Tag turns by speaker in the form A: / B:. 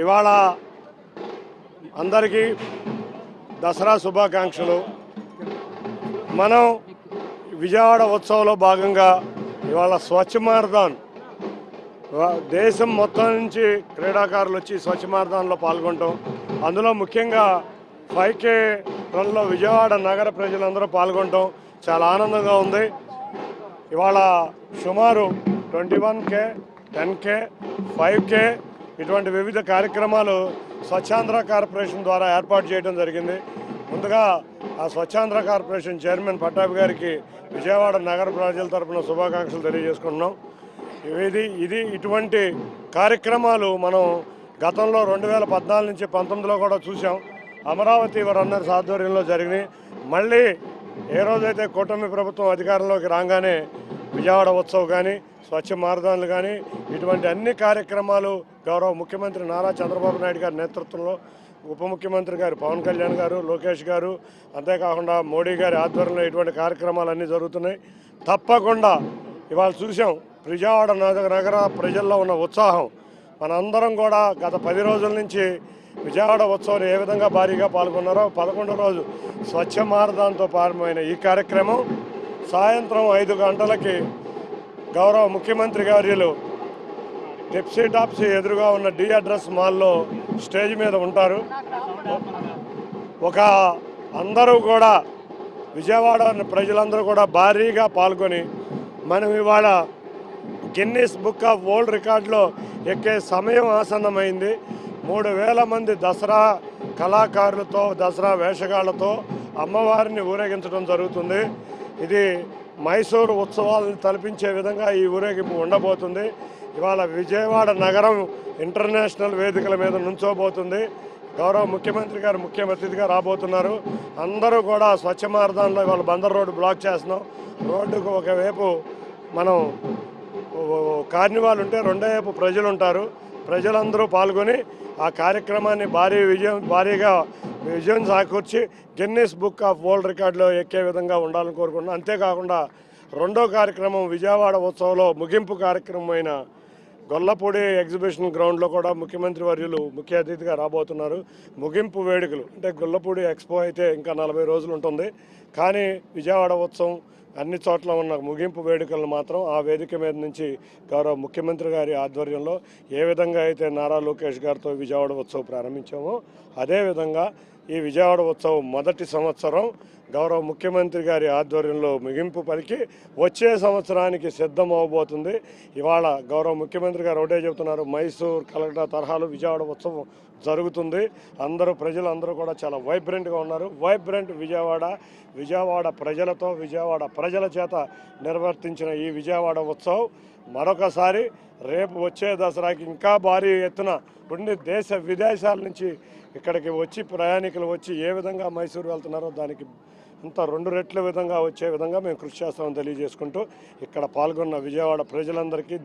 A: ఇవాళ అందరికీ దసరా శుభాకాంక్షలు. మనం విజయవాడ ఉత్సవంలో భాగంగా ఇవాళ స్వచ్ఛ మారథాన్ దేశం మొత్తం నుంచి క్రీడాకారులు వచ్చి స్వచ్ఛ మారథాన్లో పాల్గొనటం, అందులో ముఖ్యంగా 5K రన్లో విజయవాడ నగర ప్రజలందరూ పాల్గొనటం చాలా ఆనందంగా ఉంది. ఇవాళ సుమారు 21K, 10K, 5K ఇటువంటి వివిధ కార్యక్రమాలు స్వచ్ఛాంధ్ర కార్పొరేషన్ ద్వారా ఏర్పాటు చేయడం జరిగింది. ముందుగా ఆ స్వచ్ఛాంధ్ర కార్పొరేషన్ చైర్మన్ పట్టాభి గారికి విజయవాడ నగర ప్రజల తరఫున శుభాకాంక్షలు తెలియజేసుకుంటున్నాం. ఇటువంటి కార్యక్రమాలు మనం గతంలో 2014 నుంచి 19లో కూడా చూసాం. అమరావతి రన్నర్స్ ఆధ్వర్యంలో జరిగినాయి. మళ్ళీ ఏ రోజైతే కూటమి ప్రభుత్వం అధికారంలోకి రాగానే విజయవాడ ఉత్సవ్ కానీ, స్వచ్ఛ మారథాన్లు కానీ, ఇటువంటి అన్ని కార్యక్రమాలు గౌరవ ముఖ్యమంత్రి నారా చంద్రబాబు నాయుడు గారి నేతృత్వంలో, ఉప ముఖ్యమంత్రి గారు పవన్ కళ్యాణ్ గారు, లోకేష్ గారు, అంతేకాకుండా మోడీ గారి ఆధ్వర్యంలో ఇటువంటి కార్యక్రమాలన్నీ జరుగుతున్నాయి. తప్పకుండా ఇవాళ చూసాం విజయవాడ నగర ప్రజల్లో ఉన్న ఉత్సాహం. మనందరం కూడా గత 10 రోజుల నుంచి విజయవాడ ఉత్సవాలు ఏ విధంగా భారీగా పాల్గొన్నారో 11వ రోజు స్వచ్ఛ మారథాన్తో ప్రారంభమైన ఈ కార్యక్రమం సాయంత్రం 5 గంటలకి గౌరవ ముఖ్యమంత్రి గారు టెప్సీ టాప్సీ ఎదురుగా ఉన్న డి అడ్రస్ మాల్లో స్టేజ్ మీద ఉంటారు. అందరూ కూడా విజయవాడ ప్రజలందరూ కూడా భారీగా పాల్గొని మనం ఇవాళ గిన్నిస్ బుక్ ఆఫ్ వరల్డ్ రికార్డులో ఎక్కే సమయం ఆసన్నమైంది. 3000 మంది దసరా కళాకారులతో, దసరా వేషగాళ్లతో అమ్మవారిని ఊరేగించడం జరుగుతుంది. ఇది మైసూరు ఉత్సవాలను తలపించే విధంగా ఈ ఊరేగింపు ఉండబోతుంది. ఇవాళ విజయవాడ నగరం ఇంటర్నేషనల్ వేదికల మీద నుంచోబోతుంది. గౌరవ ముఖ్యమంత్రి గారు ముఖ్య అతిథిగా రాబోతున్నారు. అందరూ కూడా స్వచ్ఛ మారథాన్లో ఇవాళ బందర్ రోడ్డు బ్లాక్ చేస్తున్నాం. రోడ్డుకు ఒకవైపు మనం కార్నివాల్ ఉంటే రెండో వైపు ప్రజలు ఉంటారు. ప్రజలందరూ పాల్గొని ఆ కార్యక్రమాన్ని భారీగా విజయం సాకూర్చి గిన్నిస్ బుక్ ఆఫ్ వరల్డ్ రికార్డులో ఎక్కే విధంగా ఉండాలని కోరుకుంటున్నాం. అంతేకాకుండా రెండో కార్యక్రమం విజయవాడ ఉత్సవంలో ముగింపు కార్యక్రమమైన గొల్లపూడి ఎగ్జిబిషన్ గ్రౌండ్లో కూడా ముఖ్యమంత్రి వర్యులు ముఖ్య అతిథిగా రాబోతున్నారు. ముగింపు వేడుకలు అంటే గొల్లపూడి ఎక్స్పో అయితే ఇంకా 40 రోజులు ఉంటుంది. కానీ విజయవాడ ఉత్సవం అన్ని చోట్ల ఉన్న ముగింపు వేడుకలను మాత్రం ఆ వేదిక మీద నుంచి గౌరవ ముఖ్యమంత్రి గారి ఆధ్వర్యంలో ఏ విధంగా అయితే నారా లోకేష్ గారితో విజయవాడ ఉత్సవం ప్రారంభించామో అదేవిధంగా ఈ విజయవాడ ఉత్సవం మొదటి సంవత్సరం గౌరవ ముఖ్యమంత్రి గారి ఆధ్వర్యంలో ముగింపు పలికి వచ్చే సంవత్సరానికి సిద్ధం అవ్వబోతుంది. ఇవాళ గౌరవ ముఖ్యమంత్రి గారు ఒకటే చెబుతున్నారు, మైసూర్ కలకటా తరహాలో విజయవాడ ఉత్సవం జరుగుతుంది. ప్రజలందరూ కూడా చాలా వైబ్రెంట్గా ఉన్నారు. వైబ్రెంట్ విజయవాడ ప్రజలతో, విజయవాడ ప్రజల చేత నిర్వర్తించిన ఈ విజయవాడ ఉత్సవం మరొకసారి రేపు వచ్చే దసరాకి ఇంకా భారీ ఎత్తున దేశ విదేశాల నుంచి ఇక్కడికి వచ్చి ప్రయాణికులు వచ్చి ఏ విధంగా మైసూరు వెళ్తున్నారో దానికి అంత 2 రెట్ల విధంగా వచ్చే విధంగా మేము కృషి చేస్తామని తెలియజేసుకుంటూ ఇక్కడ పాల్గొన్న విజయవాడ ప్రజలందరికీ